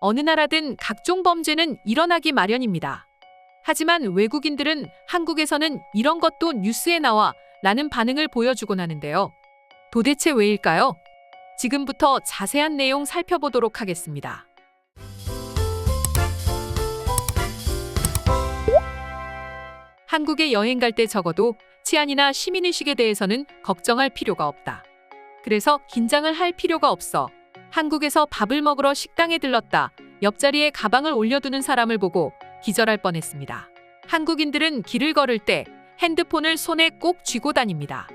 어느 나라든 각종 범죄는 일어나기 마련입니다. 하지만 외국인들은 한국에서는 이런 것도 뉴스에 나와 라는 반응을 보여주곤 하는데요. 도대체 왜일까요? 지금부터 자세한 내용 살펴보도록 하겠습니다. 한국에 여행 갈 때 적어도 치안이나 시민의식에 대해서는 걱정할 필요가 없다. 그래서 긴장을 할 필요가 없어. 한국에서 밥을 먹으러 식당에 들렀다. 옆자리에 가방을 올려두는 사람을 보고 기절할 뻔했습니다. 한국인들은 길을 걸을 때 핸드폰을 손에 꼭 쥐고 다닙니다.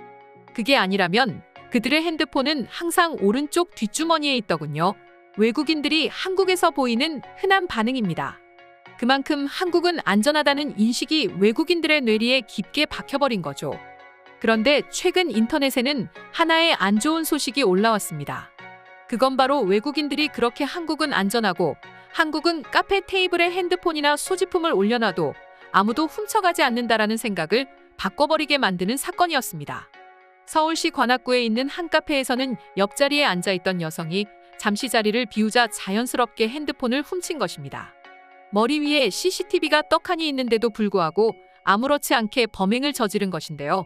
그게 아니라면 그들의 핸드폰은 항상 오른쪽 뒷주머니에 있더군요. 외국인들이 한국에서 보이는 흔한 반응입니다. 그만큼 한국은 안전하다는 인식이 외국인들의 뇌리에 깊게 박혀버린 거죠. 그런데 최근 인터넷에는 하나의 안 좋은 소식이 올라왔습니다. 그건 바로 외국인들이 그렇게 한국은 안전하고 한국은 카페 테이블에 핸드폰이나 소지품을 올려놔도 아무도 훔쳐가지 않는다라는 생각을 바꿔버리게 만드는 사건이었습니다. 서울시 관악구에 있는 한 카페에서는 옆자리에 앉아있던 여성이 잠시 자리를 비우자 자연스럽게 핸드폰을 훔친 것입니다. 머리 위에 CCTV가 떡하니 있는데도 불구하고 아무렇지 않게 범행을 저지른 것인데요.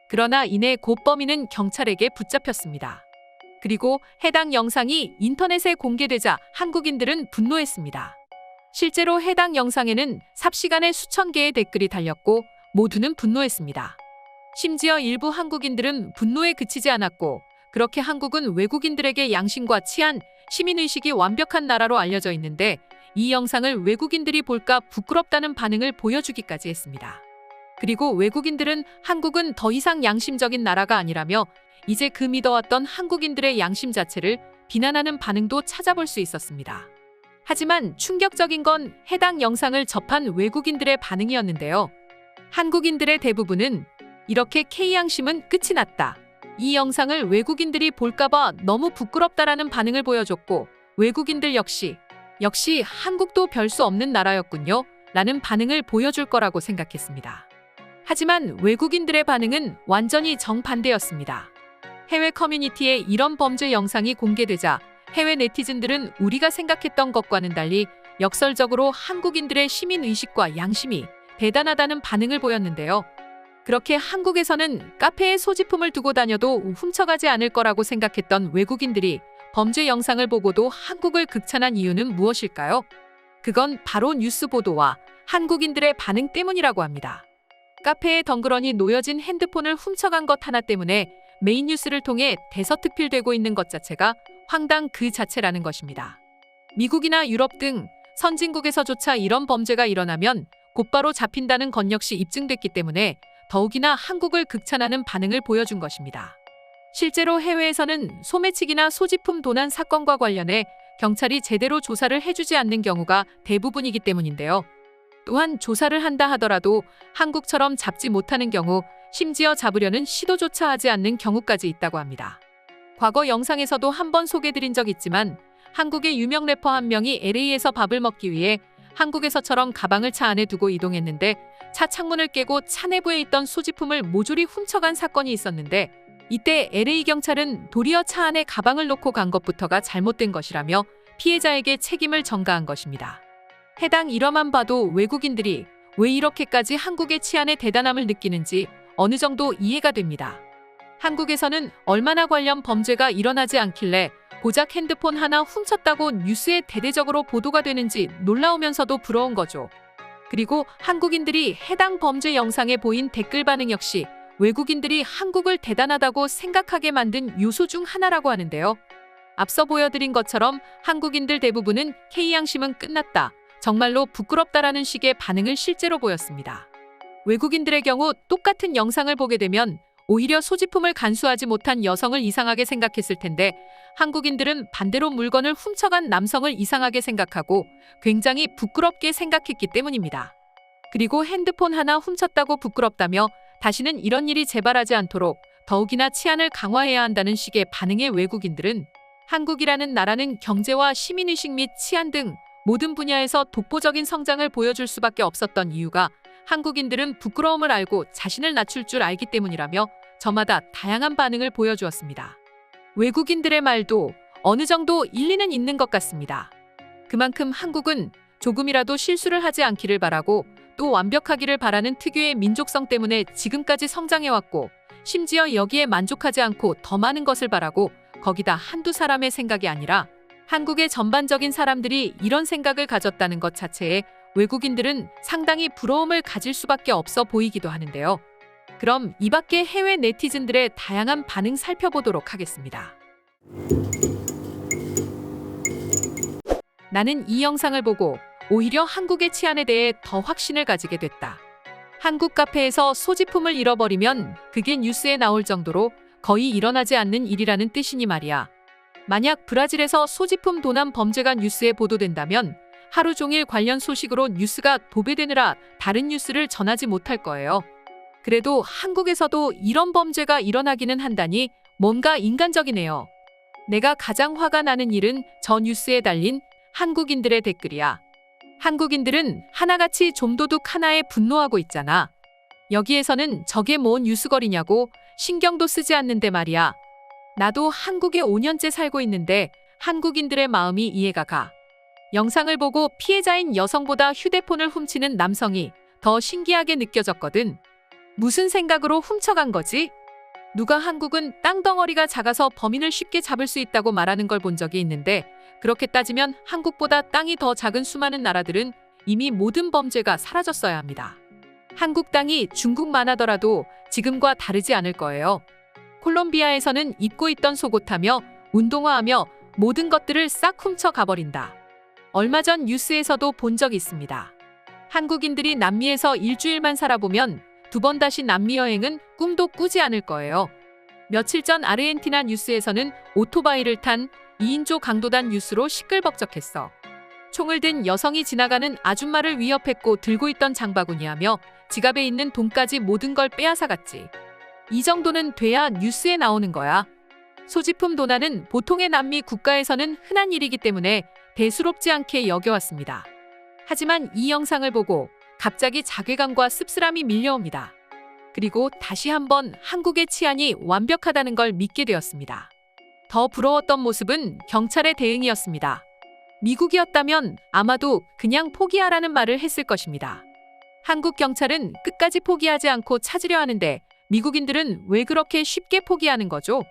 그러나 이내 곧 범인은 경찰에게 붙잡혔습니다. 그리고 해당 영상이 인터넷에 공개되자 한국인들은 분노했습니다. 실제로 해당 영상에는 삽시간에 수천 개의 댓글이 달렸고 모두는 분노했습니다. 심지어 일부 한국인들은 분노에 그치지 않았고 그렇게 한국은 외국인들에게 양심과 치안, 시민의식이 완벽한 나라로 알려져 있는데 이 영상을 외국인들이 볼까 부끄럽다는 반응을 보여주기까지 했습니다. 그리고 외국인들은 한국은 더 이상 양심적인 나라가 아니라며 이제 그 믿어왔던 한국인들의 양심 자체를 비난하는 반응도 찾아볼 수 있었습니다. 하지만 충격적인 건 해당 영상을 접한 외국인들의 반응이었는데요. 한국인들의 대부분은 이렇게 K양심은 끝이 났다. 이 영상을 외국인들이 볼까봐 너무 부끄럽다라는 반응을 보여줬고 외국인들 역시 한국도 별 수 없는 나라였군요. 라는 반응을 보여줄 거라고 생각했습니다. 하지만 외국인들의 반응은 완전히 정반대였습니다. 해외 커뮤니티에 이런 범죄 영상이 공개되자 해외 네티즌들은 우리가 생각했던 것과는 달리 역설적으로 한국인들의 시민의식과 양심이 대단하다는 반응을 보였는데요. 그렇게 한국에서는 카페에 소지품을 두고 다녀도 훔쳐가지 않을 거라고 생각했던 외국인들이 범죄 영상을 보고도 한국을 극찬한 이유는 무엇일까요? 그건 바로 뉴스 보도와 한국인들의 반응 때문이라고 합니다. 카페에 덩그러니 놓여진 핸드폰을 훔쳐간 것 하나 때문에 메인 뉴스를 통해 대서특필되고 있는 것 자체가 황당 그 자체라는 것입니다. 미국이나 유럽 등 선진국에서조차 이런 범죄가 일어나면 곧바로 잡힌다는 것 역시 입증됐기 때문에 더욱이나 한국을 극찬하는 반응을 보여준 것입니다. 실제로 해외에서는 소매치기나 소지품 도난 사건과 관련해 경찰이 제대로 조사를 해주지 않는 경우가 대부분이기 때문인데요. 또한 조사를 한다 하더라도 한국처럼 잡지 못하는 경우, 심지어 잡으려는 시도조차 하지 않는 경우까지 있다고 합니다. 과거 영상에서도 한번 소개드린 적 있지만 한국의 유명 래퍼 한 명이 LA에서 밥을 먹기 위해 한국에서처럼 가방을 차 안에 두고 이동했는데 차 창문을 깨고 차 내부에 있던 소지품을 모조리 훔쳐간 사건이 있었는데 이때 LA 경찰은 도리어 차 안에 가방을 놓고 간 것부터가 잘못된 것이라며 피해자에게 책임을 전가한 것입니다. 해당 일화만 봐도 외국인들이 왜 이렇게까지 한국의 치안의 대단함을 느끼는지 어느 정도 이해가 됩니다. 한국에서는 얼마나 관련 범죄가 일어나지 않길래 고작 핸드폰 하나 훔쳤다고 뉴스에 대대적으로 보도가 되는지 놀라우면서도 부러운 거죠. 그리고 한국인들이 해당 범죄 영상에 보인 댓글 반응 역시 외국인들이 한국을 대단하다고 생각하게 만든 요소 중 하나라고 하는데요. 앞서 보여드린 것처럼 한국인들 대부분은 K양심은 끝났다, 정말로 부끄럽다라는 식의 반응을 실제로 보였습니다. 외국인들의 경우 똑같은 영상을 보게 되면 오히려 소지품을 간수하지 못한 여성을 이상하게 생각했을 텐데 한국인들은 반대로 물건을 훔쳐간 남성을 이상하게 생각하고 굉장히 부끄럽게 생각했기 때문입니다. 그리고 핸드폰 하나 훔쳤다고 부끄럽다며 다시는 이런 일이 재발하지 않도록 더욱이나 치안을 강화해야 한다는 식의 반응의 외국인들은 한국이라는 나라는 경제와 시민의식 및 치안 등 모든 분야에서 독보적인 성장을 보여줄 수밖에 없었던 이유가 한국인들은 부끄러움을 알고 자신을 낮출 줄 알기 때문이라며 저마다 다양한 반응을 보여주었습니다. 외국인들의 말도 어느 정도 일리는 있는 것 같습니다. 그만큼 한국은 조금이라도 실수를 하지 않기를 바라고 또 완벽하기를 바라는 특유의 민족성 때문에 지금까지 성장해왔고 심지어 여기에 만족하지 않고 더 많은 것을 바라고 거기다 한두 사람의 생각이 아니라 한국의 전반적인 사람들이 이런 생각을 가졌다는 것 자체에 외국인들은 상당히 부러움을 가질 수밖에 없어 보이기도 하는데요. 그럼 이 밖의 해외 네티즌들의 다양한 반응 살펴보도록 하겠습니다. 나는 이 영상을 보고 오히려 한국의 치안에 대해 더 확신을 가지게 됐다. 한국 카페에서 소지품을 잃어버리면 그게 뉴스에 나올 정도로 거의 일어나지 않는 일이라는 뜻이니 말이야. 만약 브라질에서 소지품 도난 범죄가 뉴스에 보도된다면 하루 종일 관련 소식으로 뉴스가 도배되느라 다른 뉴스를 전하지 못할 거예요. 그래도 한국에서도 이런 범죄가 일어나기는 한다니 뭔가 인간적이네요. 내가 가장 화가 나는 일은 저 뉴스에 달린 한국인들의 댓글이야. 한국인들은 하나같이 좀도둑 하나에 분노하고 있잖아. 여기에서는 저게 뭔 뉴스거리냐고 신경도 쓰지 않는데 말이야. 나도 한국에 5년째 살고 있는데 한국인들의 마음이 이해가 가. 영상을 보고 피해자인 여성보다 휴대폰을 훔치는 남성이 더 신기하게 느껴졌거든. 무슨 생각으로 훔쳐간 거지? 누가 한국은 땅덩어리가 작아서 범인을 쉽게 잡을 수 있다고 말하는 걸 본 적이 있는데 그렇게 따지면 한국보다 땅이 더 작은 수많은 나라들은 이미 모든 범죄가 사라졌어야 합니다. 한국 땅이 중국만 하더라도 지금과 다르지 않을 거예요. 콜롬비아에서는 입고 있던 속옷하며 운동화하며 모든 것들을 싹 훔쳐 가버린다. 얼마 전 뉴스에서도 본 적이 있습니다. 한국인들이 남미에서 일주일만 살아보면 2번 다시 남미 여행은 꿈도 꾸지 않을 거예요. 며칠 전 아르헨티나 뉴스에서는 오토바이를 탄 2인조 강도단 뉴스로 시끌벅적했어. 총을 든 여성이 지나가는 아줌마를 위협했고 들고 있던 장바구니하며 지갑에 있는 돈까지 모든 걸 빼앗아갔지. 이 정도는 돼야 뉴스에 나오는 거야. 소지품 도난은 보통의 남미 국가에서는 흔한 일이기 때문에 대수롭지 않게 여겨왔습니다. 하지만 이 영상을 보고 갑자기 자괴감과 씁쓸함이 밀려옵니다. 그리고 다시 한번 한국의 치안이 완벽하다는 걸 믿게 되었습니다. 더 부러웠던 모습은 경찰의 대응이었습니다. 미국이었다면 아마도 그냥 포기하라는 말을 했을 것입니다. 한국 경찰은 끝까지 포기하지 않고 찾으려 하는데 미국인들은 왜 그렇게 쉽게 포기하는 거죠?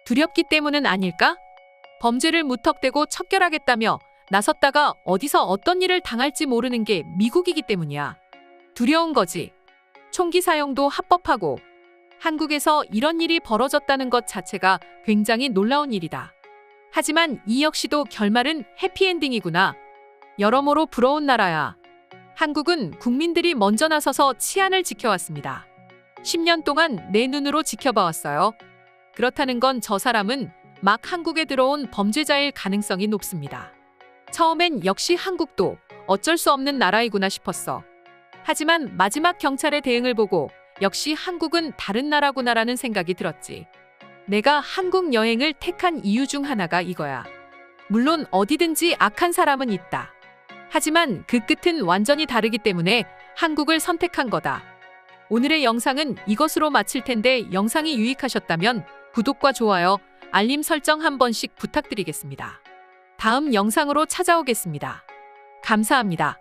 두렵기 때문은 아닐까? 범죄를 무턱대고 척결하겠다며 나섰다가 어디서 어떤 일을 당할지 모르는 게 미국이기 때문이야. 두려운 거지. 총기 사용도 합법하고 한국에서 이런 일이 벌어졌다는 것 자체가 굉장히 놀라운 일이다. 하지만 이 역시도 결말은 해피엔딩이구나. 여러모로 부러운 나라야. 한국은 국민들이 먼저 나서서 치안을 지켜왔습니다. 10년 동안 내 눈으로 지켜봐왔어요. 그렇다는 건 저 사람은 막 한국에 들어온 범죄자일 가능성이 높습니다. 처음엔 역시 한국도 어쩔 수 없는 나라이구나 싶었어. 하지만 마지막 경찰의 대응을 보고 역시 한국은 다른 나라구나라는 생각이 들었지. 내가 한국 여행을 택한 이유 중 하나가 이거야. 물론 어디든지 악한 사람은 있다. 하지만 그 끝은 완전히 다르기 때문에 한국을 선택한 거다. 오늘의 영상은 이것으로 마칠 텐데 영상이 유익하셨다면 구독과 좋아요, 알림 설정 한 번씩 부탁드리겠습니다. 다음 영상으로 찾아오겠습니다. 감사합니다.